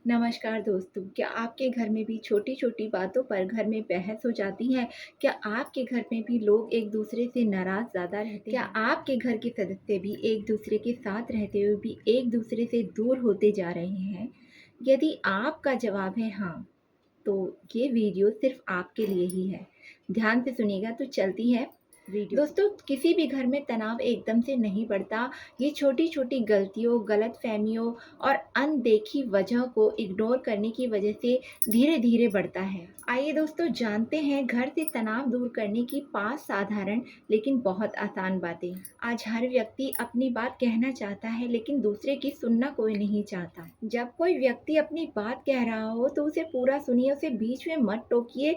नमस्कार दोस्तों, क्या आपके घर में भी छोटी-छोटी बातों पर घर में बहस हो जाती है? क्या आपके घर में भी लोग एक-दूसरे से नाराज़ ज़्यादा रहते हैं? क्या आपके घर के सदस्य भी एक-दूसरे के साथ रहते हुए भी एक-दूसरे से दूर होते जा रहे हैं? यदि आपका जवाब है हाँ, तो ये वीडियो सिर्फ़ आपके लिए ही है। ध्यान से सुनिएगा तो चलती है वीडियो। दोस्तों, किसी भी घर में तनाव एकदम से नहीं बढ़ता। ये छोटी-छोटी गलतियों, गलतफ़हमियों और अनदेखी वजह को इग्नोर करने की वजह से धीरे-धीरे बढ़ता है। आइए दोस्तों जानते हैं घर से तनाव दूर करने की 5 साधारण लेकिन बहुत आसान बातें। आज हर व्यक्ति अपनी बात कहना चाहता है लेकिन दूसरे की सुनना कोई नहीं चाहता। जब कोई व्यक्ति अपनी बात कह रहा हो तो उसे पूरा सुनिए, उसे बीच में मत टोकिए,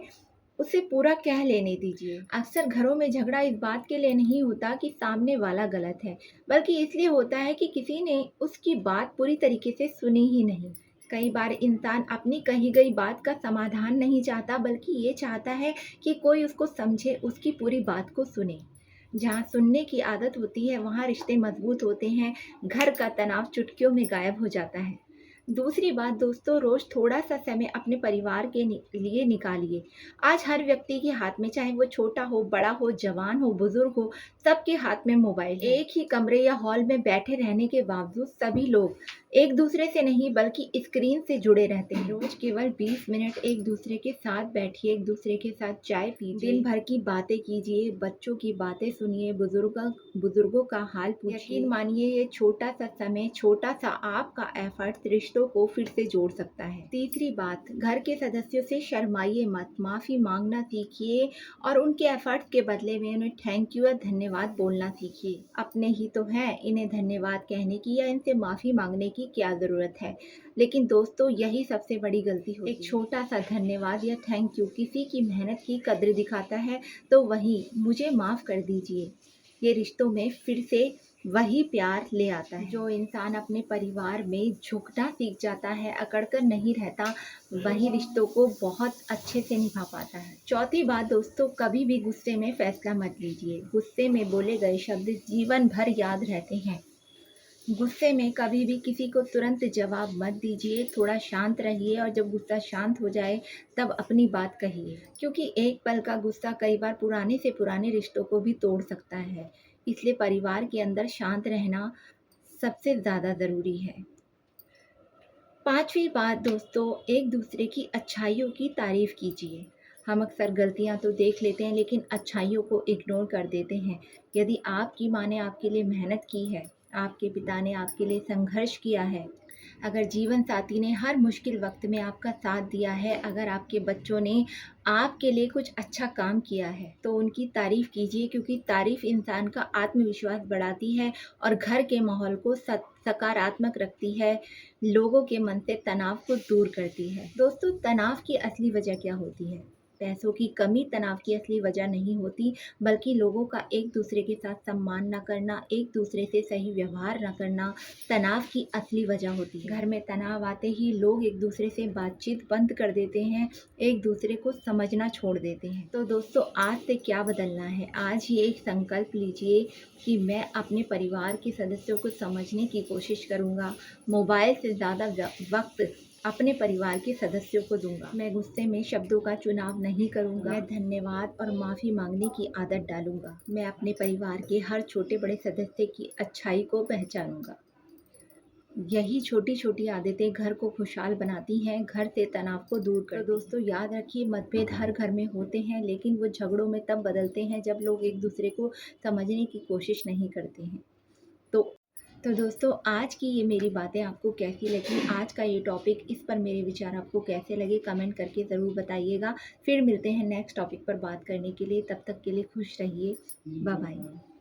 उसे पूरा कह लेने दीजिए। अक्सर घरों में झगड़ा इस बात के लिए नहीं होता कि सामने वाला गलत है, बल्कि इसलिए होता है कि किसी ने उसकी बात पूरी तरीके से सुनी ही नहीं। कई बार इंसान अपनी कही गई बात का समाधान नहीं चाहता, बल्कि ये चाहता है कि कोई उसको समझे, उसकी पूरी बात को सुने। जहाँ सुनने की आदत होती है, वहाँ रिश्ते मजबूत होते हैं, घर का तनाव चुटकियों में गायब हो जाता है। दूसरी बात दोस्तों, रोज थोड़ा-सा समय अपने परिवार के लिए निकालिए। आज हर व्यक्ति के हाथ में, चाहे वो छोटा हो, बड़ा हो, जवान हो, बुजुर्ग हो, सबके हाथ में मोबाइल है। एक ही कमरे या हॉल में बैठे रहने के बावजूद सभी लोग एक दूसरे से नहीं बल्कि स्क्रीन से जुड़े रहते हैं। रोज केवल 20 मिनट एक दूसरे के साथ बैठिए, एक दूसरे के साथ चाय पीजिए, दिन भर की बातें कीजिए, बच्चों की बातें सुनिए, बुजुर्गों का हाल पूछिए। यकीन मानिए ये छोटा सा समय, छोटा सा आपका एफर्ट रिश्तों को फिर से जोड़ सकता है। तीसरी बात, घर के सदस्यों से शर्माइए मत, माफी मांगना सीखिए और उनके एफर्ट्स के बदले में उन्हें थैंक यू या धन्यवाद बोलना सीखिए। अपने ही तो हैं, इन्हें धन्यवाद कहने की या इनसे माफी मांगने की क्या जरूरत है। लेकिन दोस्तों, यही सबसे बड़ी गलती होती है। एक छोटा सा धन्यवाद या थैंक यू किसी की मेहनत की कद्र दिखाता है, तो वही मुझे माफ कर दीजिए ये रिश्तों में फिर से वही प्यार ले आता है। जो इंसान अपने परिवार में झुकना सीख जाता है, अकड़कर नहीं रहता, वही रिश्तों को बहुत अच्छे से निभा पाता है। चौथी बात दोस्तों, कभी भी गुस्से में फैसला मत लीजिए। गुस्से में बोले गए शब्द जीवन भर याद रहते हैं। गुस्से में कभी भी किसी को तुरंत जवाब मत दीजिए, थोड़ा शांत रहिए और जब गुस्सा शांत हो जाए तब अपनी बात कहिए, क्योंकि एक पल का गुस्सा कई बार पुराने से पुराने रिश्तों को भी तोड़ सकता है। इसलिए परिवार के अंदर शांत रहना सबसे ज़्यादा ज़रूरी है। पांचवी बात दोस्तों, एक दूसरे की अच्छाइयों की तारीफ कीजिए। हम अक्सर गलतियां तो देख लेते हैं लेकिन अच्छाइयों को इग्नोर कर देते हैं। यदि आपकी माँ ने आपके लिए मेहनत की है, आपके पिता ने आपके लिए संघर्ष किया है, अगर जीवन साथी ने हर मुश्किल वक्त में आपका साथ दिया है, अगर आपके बच्चों ने आपके लिए कुछ अच्छा काम किया है, तो उनकी तारीफ कीजिए, क्योंकि तारीफ इंसान का आत्मविश्वास बढ़ाती है और घर के माहौल को सकारात्मक रखती है, लोगों के मन से तनाव को दूर करती है। दोस्तों, तनाव की असली वजह क्या होती है? पैसों की कमी तनाव की असली वजह नहीं होती, बल्कि लोगों का एक दूसरे के साथ सम्मान न करना, एक दूसरे से सही व्यवहार न करना तनाव की असली वजह होती है। घर में तनाव आते ही लोग एक दूसरे से बातचीत बंद कर देते हैं, एक दूसरे को समझना छोड़ देते हैं। तो दोस्तों, आज से क्या बदलना है? आज ही एक संकल्प लीजिए कि मैं अपने परिवार के सदस्यों को समझने की कोशिश करूँगा, मोबाइल से ज़्यादा वक्त अपने परिवार के सदस्यों को दूंगा। मैं गुस्से में शब्दों का चुनाव नहीं करूंगा, मैं धन्यवाद और माफ़ी मांगने की आदत डालूंगा। मैं अपने परिवार के हर छोटे बड़े सदस्य की अच्छाई को पहचानूंगा। यही छोटी छोटी आदतें घर को खुशहाल बनाती हैं, घर से तनाव को दूर कर। तो दोस्तों, याद रखिए, मतभेद हर घर में होते हैं, लेकिन वो झगड़ों में तब बदलते हैं जब लोग एक दूसरे को समझने की कोशिश नहीं करते हैं। तो तो दोस्तों, आज की ये मेरी बातें आपको कैसी लगी, आज का ये टॉपिक, इस पर मेरे विचार आपको कैसे लगे, कमेंट करके ज़रूर बताइएगा। फिर मिलते हैं नेक्स्ट टॉपिक पर बात करने के लिए। तब तक के लिए खुश रहिए। Bye bye.